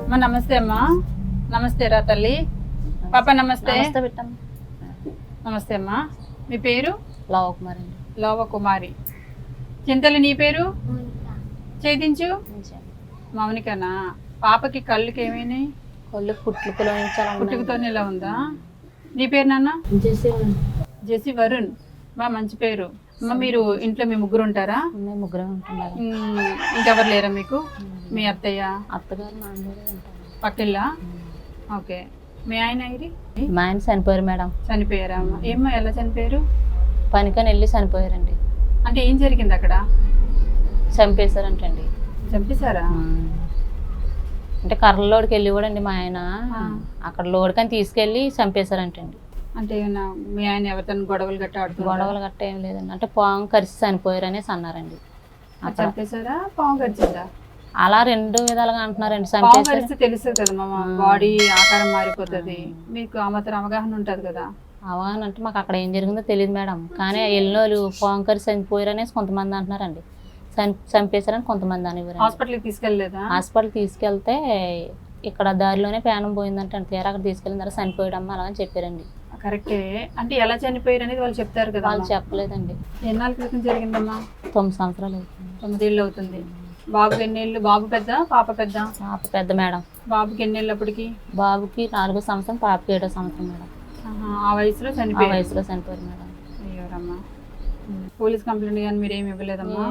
అమ్మా నమస్తే అమ్మా. నమస్తే రా తల్లి. పాప నమస్తే. నమస్తే అమ్మా. మీ పేరు? లవకుమారి. లవకుమారి. చింతలు నీ పేరు? చేయించు. మౌనికనా? పాపకి కళ్ళుకి ఏమైనాయి? కళ్ళు పుట్టుకతోనే ఇలా ఉందా? నీ పేరు నాన్న? జెసి వరుణ్. బా మంచి పేరు. అమ్మ మీరు ఇంట్లో మీ ముగ్గురు ఉంటారా? మేము ముగ్గురే ఉంటున్నారు. ఇంకెవరు లేరా మీకు? మీ అత్తయ్య అత్తగారు నాన్నగారు పక్కిల్లా? ఓకే. మీ ఆయన ఇది? మా ఆయన చనిపోయారు మేడం. చనిపోయారా? ఏమ్మా ఎలా చనిపోయారు? పనికని వెళ్ళి చనిపోయారండి. అంటే ఏం జరిగింది అక్కడ? చంపేశారంటండి. చంపేశారా? అంటే కర్రల లోడికి వెళ్ళి కూడా అండి మా ఆయన అక్కడ లోడికని తీసుకెళ్ళి చంపేశారంటండి. అంటే మీ ఆయన ఎవరితో గొడవలు గట్ట ఆడుతున్నారు? గొడవలు గట్ట ఏం లేదండి. అంటే పాము కరిసి చనిపోయారు అనేసి అన్నారండి. చంపేశారా? పాము కరిచిందా? అలా రెండు విధాలుగా అంటున్నారండి. పాము కరిస్తే తెలుస్తుంది కదా మామ, బాడీ ఆకారం మారిపోతుంది. మీకు ఆ మాత్రం అవగాహన ఉంటది కదా? అవగాహన అంటే మాకు అక్కడ ఏం జరిగిందో తెలియదు మేడం. కానీ ఎల్లోళ్ళు పాము కరిసి చనిపోయారు అనేసి కొంతమంది అంటున్నారండి. చంపేశారని కొంతమంది అనేవారు. హాస్పిటల్కి తీసుకెళ్ళలేదా? హాస్పిటల్ తీసుకెళ్తే ఇక్కడ దారిలోనే ప్రాణం పోయిందంటే తీరా అక్కడ తీసుకెళ్ళిన తర్వాత చనిపోయాడమ్మా అలా అని చెప్పారండి. కరెక్టే. అంటే ఎలా చనిపోయారు అనేది వాళ్ళు చెప్తారు కదా? వాళ్ళు చెప్పలేదండి. ఎన్నాళ్ళ క్రితం జరిగిందమ్మా? 9 సంవత్సరాలు అవుతుంది. 9 ఏళ్ళు అవుతుంది. బాబుకి ఎన్నేళ్ళు? బాబు పెద్ద పాప పెద్ద? పాప పెద్ద మేడం. బాబుకి ఎన్నేళ్ళు అప్పటికి? బాబుకి 4వ సంవత్సరం, పాపకి 7వ సంవత్సరం మేడం. ఆ వయసులో చనిపోయారు? ఆ వయసులో చనిపోయారు మేడం. అయ్యోరమ్మా. పోలీస్ కంప్లైంట్ కానీ మీరు ఏమి ఇవ్వలేదమ్మా?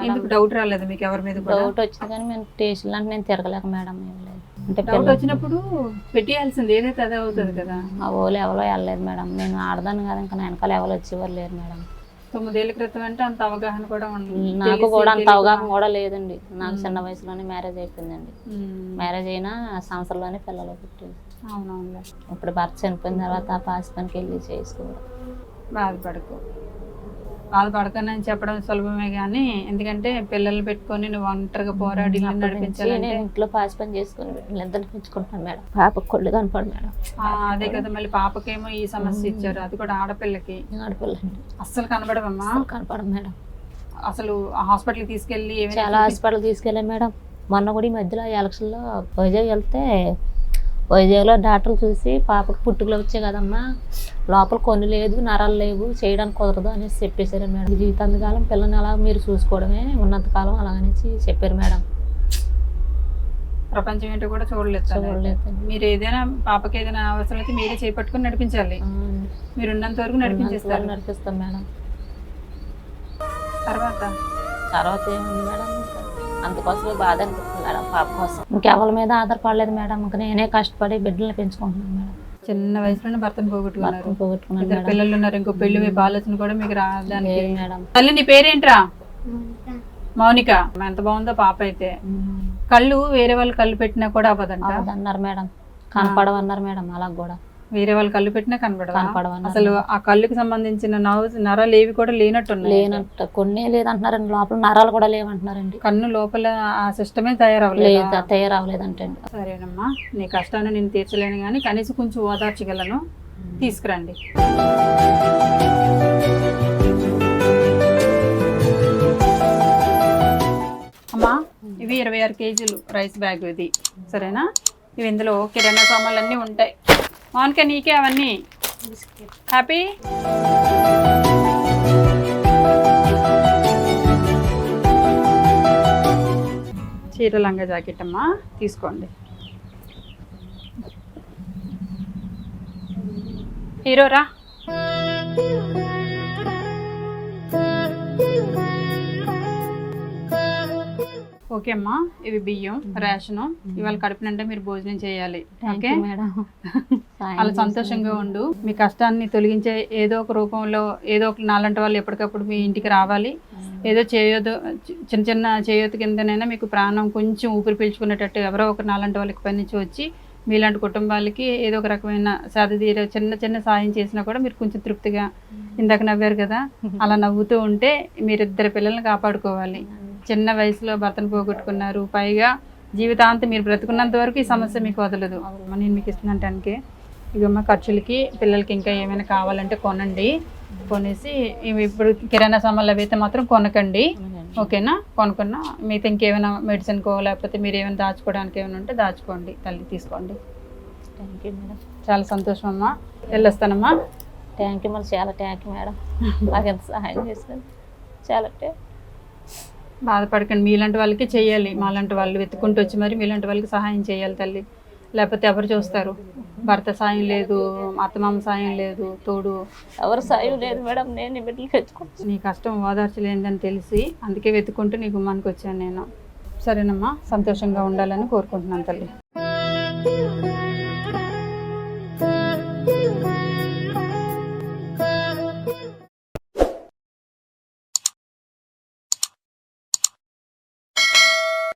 ఎందుకు డౌట్ రాలేదు మీకు ఎవరి మీద? డౌట్ వచ్చింది కానీ మేము స్టేషన్ అంటే నేను తిరగలేక మేడం. ఏం లేదు. అంటే డౌట్ వచ్చినప్పుడు పెట్టేయాల్సింది, ఏదైతే అదే అవుతుంది కదా. ఆ ఓలు ఎవరో వెళ్ళలేదు మేడం. నేను ఆడదాను కదా, ఇంకా వెనకాల ఎవరు వచ్చేవారు లేరు మేడం. 9 ఏళ్ళ క్రితం అంటే అంత అవగాహన కూడా ఉండదు. నాకు కూడా అంత అవగాహన కూడా లేదండి. నాకు చిన్న వయసులోనే మ్యారేజ్ అయిపోయిందండి. మ్యారేజ్ అయినా సంవత్సరంలోనే పిల్లలు పుట్టింది. అవునవును. ఇప్పుడు భర్త చనిపోయిన తర్వాత పాసి పనికి వెళ్ళి చేసుకోవడం. బాధపడకని చెప్పడం సులభమే కానీ, ఎందుకంటే పిల్లలు పెట్టుకొని నువ్వు ఒంటరిగా పోరాడి నడిపించాలి. నేను ఇంట్లో పాసి పని చేసుకుని ఇద్దరిని పెంచుకుంటాను మేడం. పాపకు కొళ్ళు కనపడు మేడం. అదే కదా, మళ్ళీ పాపకేమో ఈ సమస్య ఇచ్చారు, అది కూడా ఆడపిల్లకి. ఆడపిల్లండి అస్సలు కనబడవమ్మా? కనపడం మేడం. అసలు హాస్పిటల్కి తీసుకెళ్ళి చాలా హాస్పిటల్ తీసుకెళ్ళాను మేడం. మొన్న కూడా ఈ మధ్యలో ఎలక్షన్లో వైజాగ్ వెళ్తే వైజాగ్లో డాక్టర్లు చూసి పాపకు పుట్టుకలు వచ్చాయి కదమ్మా, లోపల కొన్ని లేదు, నరాలు లేవు, చేయడానికి కుదరదు అనేసి చెప్పేశారు మేడం. జీవితాంతకాలం పిల్లని అలా మీరు చూసుకోవడమే, ఉన్నంతకాలం అలాగనేసి చెప్పారు మేడం. ప్రపంచం ఏంటో కూడా చూడలేదు. మీరు ఏదైనా పాపకి ఏదైనా అవసరం అయితే మీరే చేపట్టుకుని నడిపించాలి. మీరు ఉన్నంత వరకు నడిపిస్తాం మేడం. తర్వాత ఏముంది మేడం, అందుకోసమే బాధ అనిపిస్తుంది మేడం. పాప కోసం ఇంకెవరి మీద ఆధారపడలేదు మేడం. ఇంకా నేనే కష్టపడి బిడ్డలు పెంచుకుంటున్నాను మేడం. చిన్న వయసులోనే భర్తను పోగొట్టుకున్నాను. పిల్లలు ఉన్నారు, ఇంకో పెళ్లి వైపు ఆలోచన కూడా మీకు రాదానికి మేడం. తల్లి నీ పేరేంట్రా? మౌనిక. ఎంత బాగుందో పాప అయితే. కళ్ళు వేరే వాళ్ళు కళ్ళు పెట్టినా కూడా అవ్వదన్నారు మేడం. కనపడవన్నారు మేడం. అలా కూడా వేరే వాళ్ళు కళ్ళు పెట్టినా కనపడదు. అసలు ఆ కళ్ళుకి సంబంధించిన నరాలు ఏవి కూడా లేనట్టు కొన్ని లేదంటున్నారండి. లోపల నరాలు కూడా లేవంటున్నారండి. కన్ను లోపల ఆ సిస్టమే తయారవలేదంటే. సరేనమ్మా, నీ కష్టాన్ని నేను తీర్చలేను కానీ కనీసం కొంచెం ఓదార్చగలను. తీసుకురండి. అమ్మా ఇవి 26 కేజీలు రైస్ బ్యాగ్ ఇది, సరేనా? ఇవి ఇందులో కిరాణా సామాన్లు అన్నీ ఉంటాయి. మౌనిక నీకే అవన్నీ. హ్యాపీ? చీర లంగా జాకెట్ అమ్మా, తీసుకోండి. హీరోరా. ఓకే అమ్మా, ఇవి బియ్యం రేషను. ఇవాళ కడుపునంటే మీరు భోజనం చేయాలి. Okay madam. అలా సంతోషంగా ఉండు. మీ కష్టాన్ని తొలగించే ఏదో ఒక రూపంలో ఏదో ఒక నాలంటి వాళ్ళు ఎప్పటికప్పుడు మీ ఇంటికి రావాలి. ఏదో చిన్న చిన్న చేయూత కిందనైనా మీకు ప్రాణం కొంచెం ఊపిరి పీల్చుకునేటట్టు ఎవరో ఒక నాలంటి వాళ్ళకి పని నుంచి వచ్చి మీలాంటి కుటుంబాలకి ఏదో ఒక రకమైన సాధతీర చిన్న చిన్న సాయం చేసినా కూడా మీరు కొంచెం తృప్తిగా, ఇందాక నవ్వారు కదా, అలా నవ్వుతూ ఉంటే మీరిద్దరు పిల్లల్ని కాపాడుకోవాలి. చిన్న వయసులో భర్తను పోగొట్టుకున్నారు, పైగా జీవితాంతం మీరు బ్రతుకున్నంత వరకు ఈ సమస్య మీకు వదలదు. నేను మీకు ఇస్తున్నానికి ఇవమ్మ ఖర్చులకి, పిల్లలకి ఇంకా ఏమైనా కావాలంటే కొనండి. కొనేసి ఇప్పుడు కిరాణా సామాన్లు అవి అయితే మాత్రం కొనకండి. ఓకేనా? కొనుక్కున్నా మిగతా ఇంకేమైనా మెడిసిన్కో లేకపోతే మీరు ఏమైనా దాచుకోవడానికి ఏమైనా ఉంటే దాచుకోండి తల్లి, తీసుకోండి. Thank you madam. చాలా సంతోషం అమ్మా, వెళ్ళొస్తానమ్మా. థ్యాంక్ యూ మరి, చాలా థ్యాంక్ యూ మేడం. నాకు ఎంత సహాయం చేసినందుకు చాలా బాధపడకండి, మీలాంటి వాళ్ళకి చేయాలి. మాలాంటి వాళ్ళు వెతుక్కుంటూ వచ్చి మరి మీలాంటి వాళ్ళకి సహాయం చేయాలి తల్లి, లేకపోతే ఎవరు చూస్తారు? భర్త సాయం లేదు, అత్తమామ సాయం లేదు, తోడు ఎవరు సాయం లేదు మేడం. నేను బిడ్డలు తెచ్చుకుంటాను. నీ కష్టం ఓదార్చలేదని తెలిసి అందుకే వెతుక్కుంటూ నీ గుమ్మానికి వచ్చాను నేను. సరేనమ్మా, సంతోషంగా ఉండాలని కోరుకుంటున్నాను తల్లి.